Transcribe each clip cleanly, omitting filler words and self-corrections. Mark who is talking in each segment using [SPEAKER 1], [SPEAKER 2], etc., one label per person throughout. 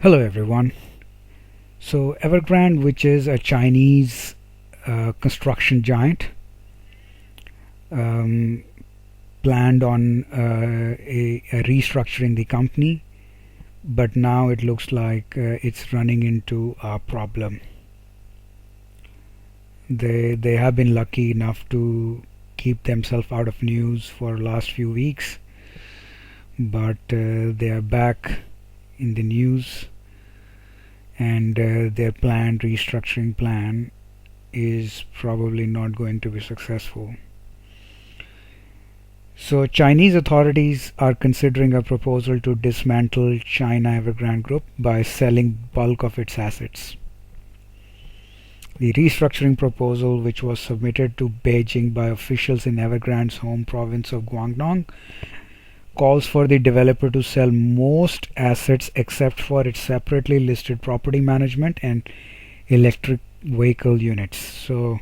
[SPEAKER 1] Hello everyone. So Evergrande, which is a Chinese construction giant, um, planned on a restructuring the company, but now it looks like it's running into a problem. They have been lucky enough to keep themselves out of news for last few weeks, but they are back in the news, and their planned restructuring plan is probably not going to be successful. So Chinese authorities are considering a proposal to dismantle China Evergrande Group by selling bulk of its assets. The restructuring proposal, which was submitted to Beijing by officials in Evergrande's home province of Guangdong, calls for the developer to sell most assets except for its separately listed property management and electric vehicle units. So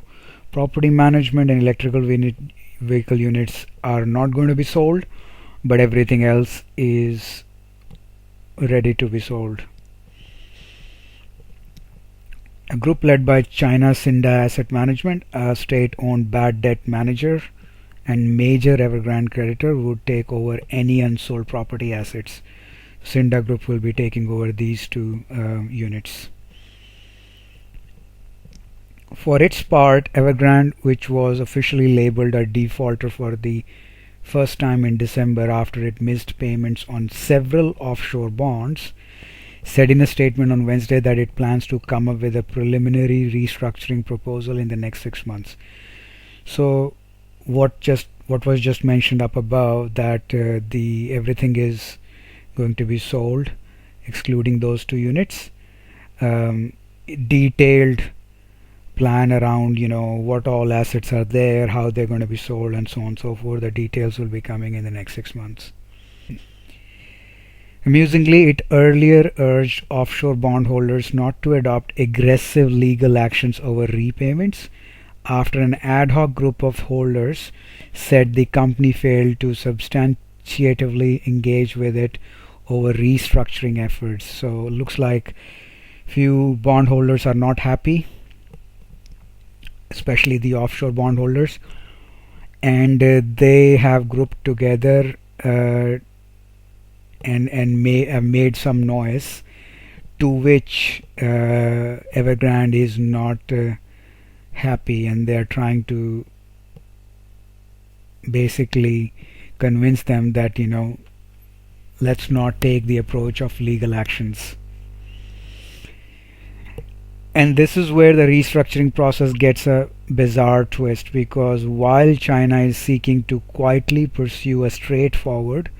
[SPEAKER 1] property management and electrical vehicle units are not going to be sold, but everything else is ready to be sold. A group led by China's Cinda Asset Management, a state-owned bad debt manager and major Evergrande creditor, would take over any unsold property assets. Cinda Group will be taking over these two units. For its part, Evergrande, which was officially labeled a defaulter for the first time in December after it missed payments on several offshore bonds, said in a statement on Wednesday that it plans to come up with a preliminary restructuring proposal in the next 6 months. So what was just mentioned up above, that the everything is going to be sold excluding those two units, detailed plan around what all assets are there, how they're going to be sold, and so on and so forth. The details will be coming in the next 6 months. Amusingly, it earlier urged offshore bondholders not to adopt aggressive legal actions over repayments after an ad hoc group of holders said the company failed to substantiatively engage with it over restructuring efforts. So it looks like few bondholders are not happy, especially the offshore bondholders, and they have grouped together and have made some noise, to which Evergrande is not happy, and they are trying to basically convince them that let's not take the approach of legal actions. And this is where the restructuring process gets a bizarre twist, because while China is seeking to quietly pursue a straightforward,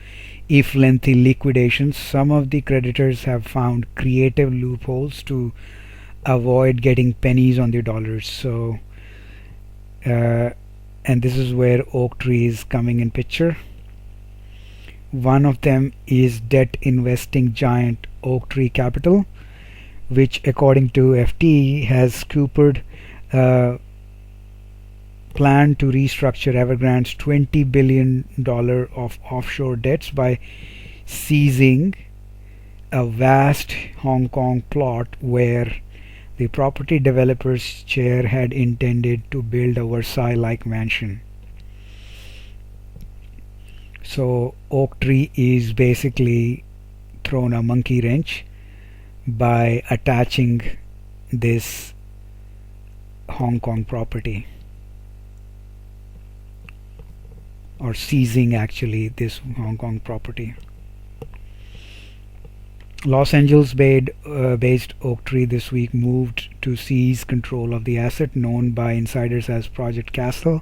[SPEAKER 1] if lengthy liquidation, some of the creditors have found creative loopholes to avoid getting pennies on the dollars. So and this is where Oaktree is coming in picture. One of them is debt investing giant Oaktree Capital, which according to FT has scooped plan to restructure Evergrande's $20 billion of offshore debts by seizing a vast Hong Kong plot where the property developer's chair had intended to build a Versailles-like mansion. So Oaktree is basically thrown a monkey wrench by attaching this Hong Kong property, or seizing actually this Hong Kong property. Los Angeles based Oaktree this week moved to seize control of the asset known by insiders as Project Castle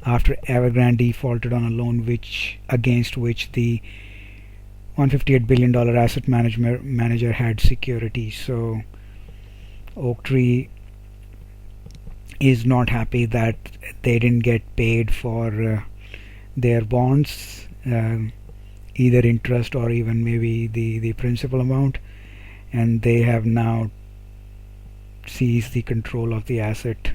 [SPEAKER 1] after Evergrande defaulted on a loan against which the $158 billion asset manager had security. So Oaktree is not happy that they didn't get paid for their bonds, either interest or even maybe the principal amount, and they have now seized the control of the asset.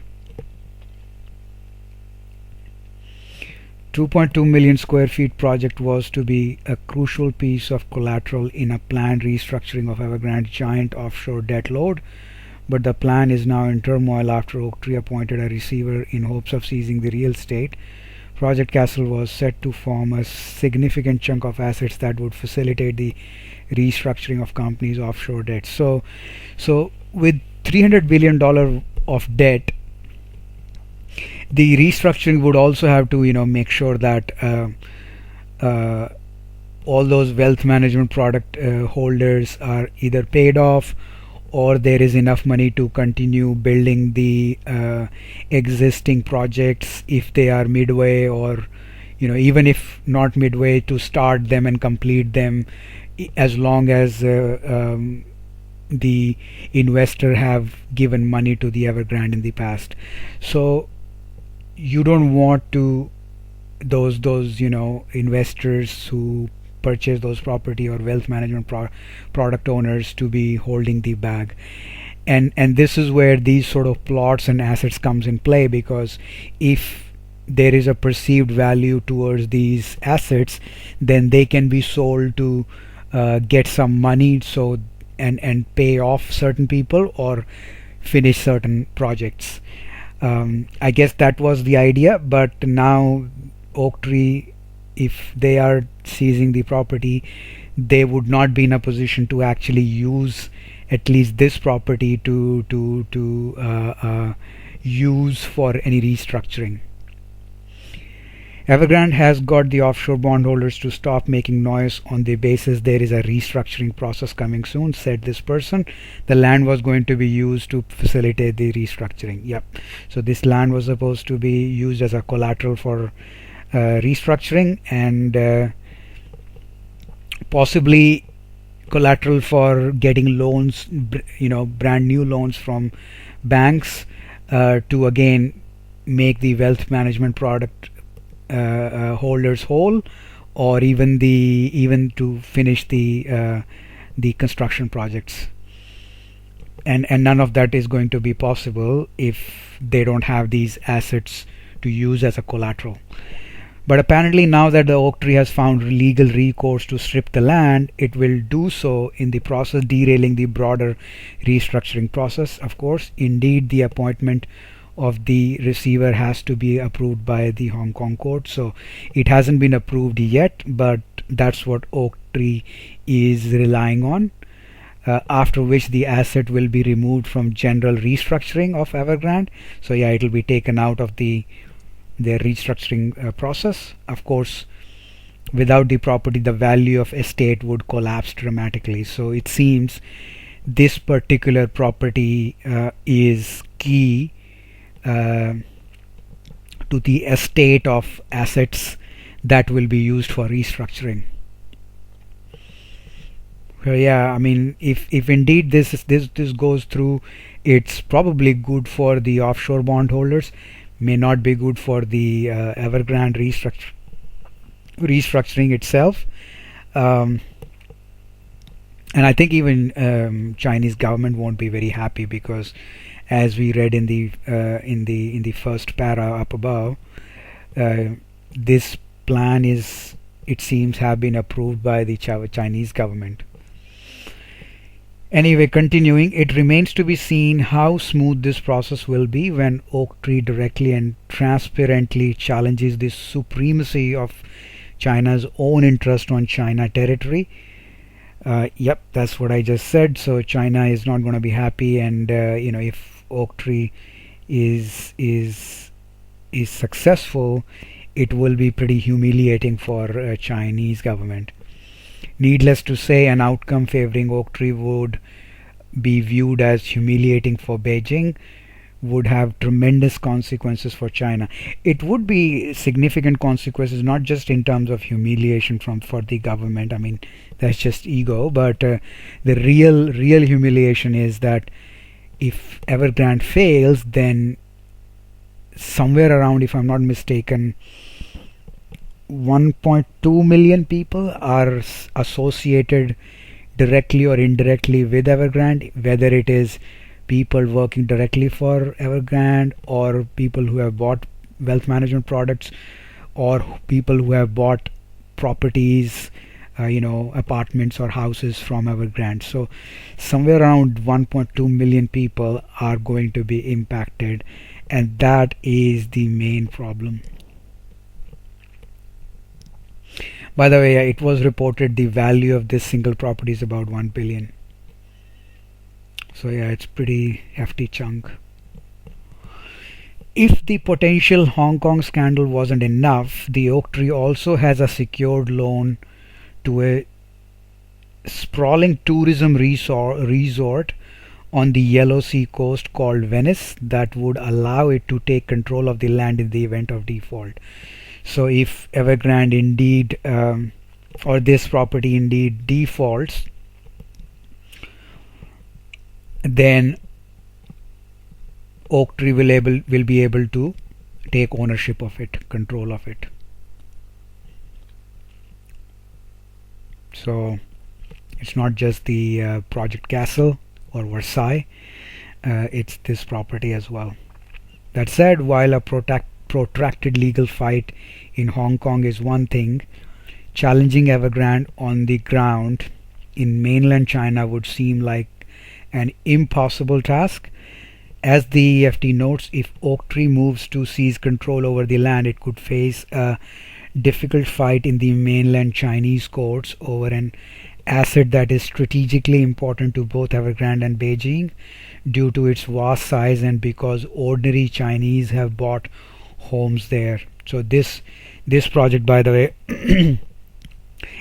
[SPEAKER 1] 2.2 million square feet project was to be a crucial piece of collateral in a planned restructuring of Evergrande's giant offshore debt load, but the plan is now in turmoil after Oaktree appointed a receiver in hopes of seizing the real estate. Project Castle was set to form a significant chunk of assets that would facilitate the restructuring of companies' offshore debt. So with $300 billion of debt, the restructuring would also have to, make sure that uh, all those wealth management product holders are either paid off, or there is enough money to continue building the existing projects if they are midway, or even if not midway, to start them and complete them, as long as the investor have given money to the Evergrande in the past. So you don't want to those investors who purchase those property, or wealth management product owners, to be holding the bag. And this is where these sort of plots and assets comes in play, because if there is a perceived value towards these assets, then they can be sold to get some money, so and pay off certain people or finish certain projects. I guess that was the idea, but now Oaktree, if they are seizing the property, they would not be in a position to actually use at least this property to use for any restructuring. Evergrande has got the offshore bondholders to stop making noise on the basis there is a restructuring process coming soon, said this person. The land was going to be used to facilitate the restructuring. Yep. So this land was supposed to be used as a collateral for restructuring, and possibly collateral for getting loans, brand new loans from banks, to again make the wealth management product holders whole, or even to finish the construction projects. And none of that is going to be possible if they don't have these assets to use as a collateral. But apparently now that the Oaktree has found legal recourse to strip the land, it will do so in the process, derailing the broader restructuring process. Of course, indeed, the appointment of the receiver has to be approved by the Hong Kong court. So it hasn't been approved yet, but that's what Oaktree is relying on. After which the asset will be removed from general restructuring of Evergrande. So yeah, it will be taken out of their restructuring process. Of course, without the property, the value of estate would collapse dramatically. So it seems this particular property is key to the estate of assets that will be used for restructuring. Yeah, I mean, if indeed this goes through, it's probably good for the offshore bondholders. May not be good for the Evergrande restructuring itself. And I think even Chinese government won't be very happy, because as we read in the first para up above, this plan is, it seems, have been approved by the Chinese government. Anyway, continuing, it remains to be seen how smooth this process will be when Oaktree directly and transparently challenges the supremacy of China's own interest on China territory. Yep, that's what I just said. So China is not going to be happy, and if Oaktree is successful, it will be pretty humiliating for Chinese government. Needless to say, an outcome favoring Oaktree would be viewed as humiliating for Beijing, would have tremendous consequences for China. It would be significant consequences, not just in terms of humiliation for the government. I mean, that's just ego. But the real humiliation is that if Evergrande fails, then somewhere around, if I'm not mistaken, 1.2 million people are associated directly or indirectly with Evergrande, whether it is people working directly for Evergrande or people who have bought wealth management products, or people who have bought properties, apartments or houses from Evergrande. So somewhere around 1.2 million people are going to be impacted, and that is the main problem. By the way, it was reported the value of this single property is about 1 billion. So yeah, it's pretty hefty chunk. If the potential Hong Kong scandal wasn't enough, the oak tree also has a secured loan to a sprawling tourism resort on the Yellow Sea coast called Venice that would allow it to take control of the land in the event of default. So if Evergrande indeed or this property indeed defaults, then Oak Tree will be able to take ownership of it, control of it. So it's not just the Project Castle or Versailles, it's this property as well. That said, while a protracted legal fight in Hong Kong is one thing, challenging Evergrande on the ground in mainland China would seem like an impossible task. As the EFT notes, if Oak Tree moves to seize control over the land, it could face a difficult fight in the mainland Chinese courts over an asset that is strategically important to both Evergrande and Beijing due to its vast size and because ordinary Chinese have bought homes there. So this project, by the way,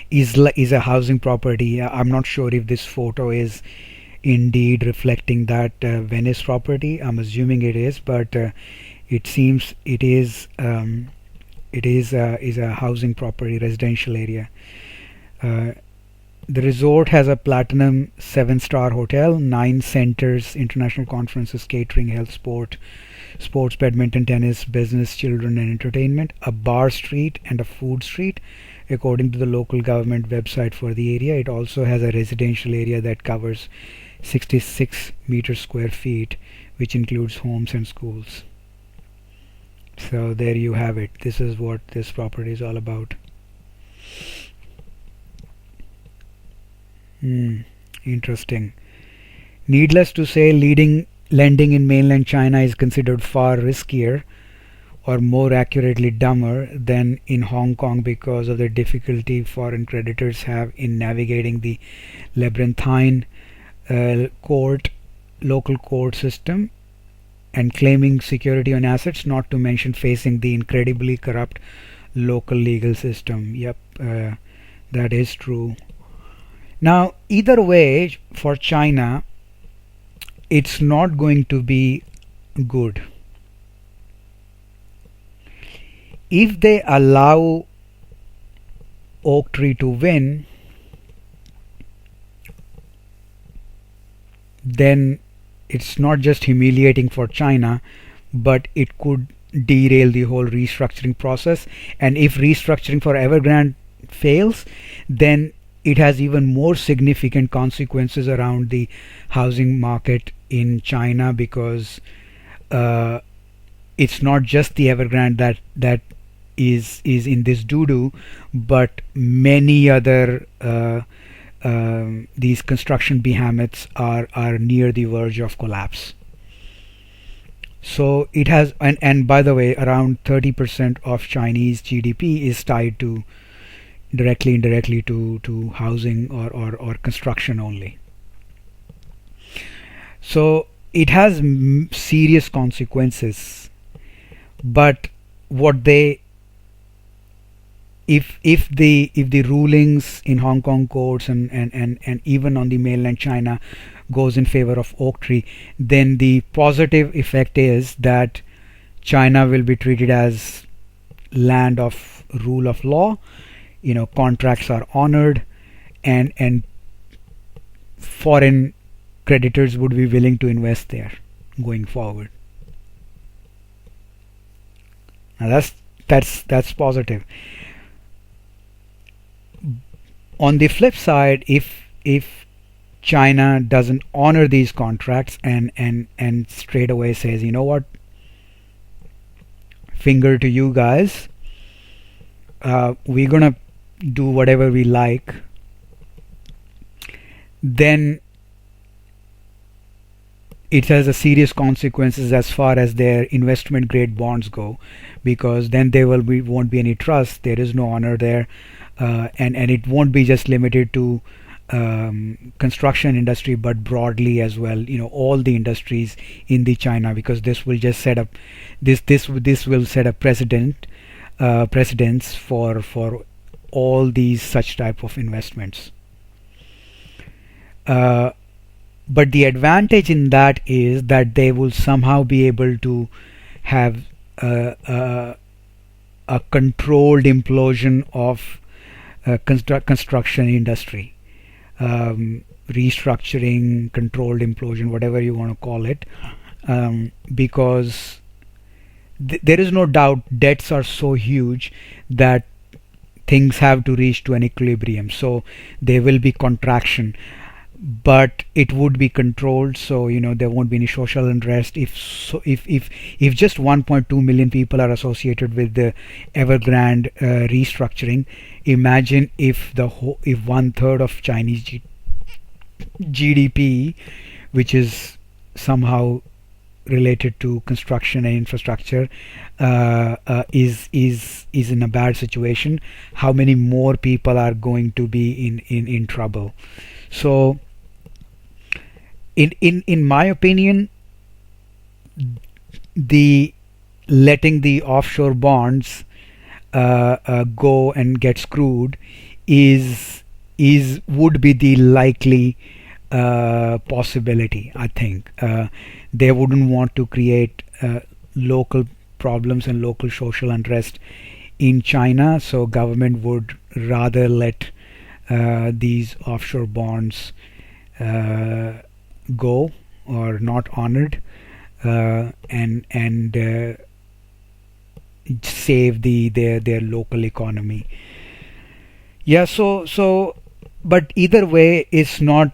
[SPEAKER 1] is a housing property. I'm not sure if this photo is indeed reflecting that Venice property. I'm assuming it is, but it seems it is a housing property, residential area. The resort has a platinum 7-star hotel, 9 centers, international conferences, catering, health, sports, badminton, tennis, business, children and entertainment, a bar street and a food street according to the local government website for the area. It also has a residential area that covers 66 meters square feet, which includes homes and schools. So there you have it. This is what this property is all about. Interesting. Needless to say, lending in mainland China is considered far riskier, or more accurately dumber, than in Hong Kong because of the difficulty foreign creditors have in navigating the labyrinthine local court system and claiming security on assets, not to mention facing the incredibly corrupt local legal system. Yep, that is true. Now, either way, for China, it's not going to be good. If they allow Oak Tree to win, then it's not just humiliating for China, but it could derail the whole restructuring process. And if restructuring for Evergrande fails, then it has even more significant consequences around the housing market in China, because it's not just the Evergrande that is in this doo-doo, but many other these construction behemoths are near the verge of collapse. So it has, and by the way, around 30% of Chinese GDP is tied to directly indirectly to housing or construction only. So it has serious consequences. But what they if the rulings in Hong Kong courts and even on the mainland China goes in favor of Oak Tree, then the positive effect is that China will be treated as land of rule of law. Contracts are honored, and foreign creditors would be willing to invest there going forward. Now that's positive. On the flip side, if China doesn't honor these contracts and straight away says, you know what, finger to you guys, we're gonna do whatever we like, then it has a serious consequences as far as their investment grade bonds go, because then there won't be any trust. There is no honor there, and it won't be just limited to construction industry, but broadly as well. All the industries in the China, because this will just set up this will set a precedence for all these such type of investments. Uh, but the advantage in that is that they will somehow be able to have a controlled implosion of construction industry, restructuring, controlled implosion, whatever you want to call it, because there is no doubt debts are so huge that things have to reach to an equilibrium. So there will be contraction, but it would be controlled, so there won't be any social unrest. If just 1.2 million people are associated with the Evergrande restructuring, imagine if if one third of Chinese GDP, which is somehow related to construction and infrastructure, is in a bad situation. How many more people are going to be in trouble? So in my opinion, the letting the offshore bonds go and get screwed is would be the likely possibility. I think they wouldn't want to create local problems and local social unrest in China, so government would rather let these offshore bonds go or not honored, and save their local economy. Yeah, but either way, it's not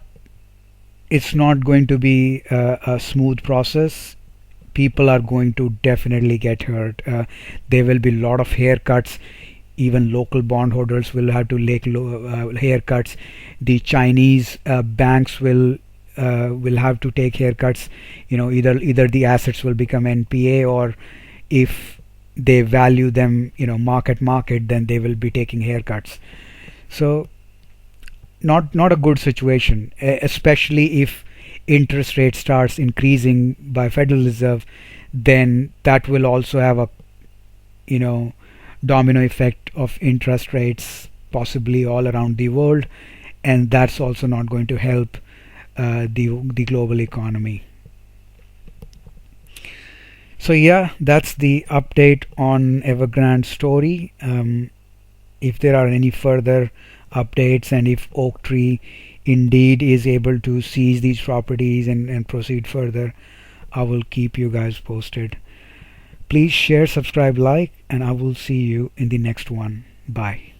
[SPEAKER 1] going to be a smooth process. People are going to definitely get hurt. There will be a lot of haircuts. Even local bondholders will have to take haircuts. The Chinese banks will have to take haircuts. Either the assets will become NPA, or if they value them, market, then they will be taking haircuts. So not a good situation, especially if interest rate starts increasing by Federal Reserve. Then that will also have a domino effect of interest rates possibly all around the world, and that's also not going to help the global economy. So yeah, that's the update on Evergrande story. If there are any further updates, and if Oaktree indeed is able to seize these properties and proceed further, I will keep you guys posted. Please share, subscribe, like, and I will see you in the next one. Bye.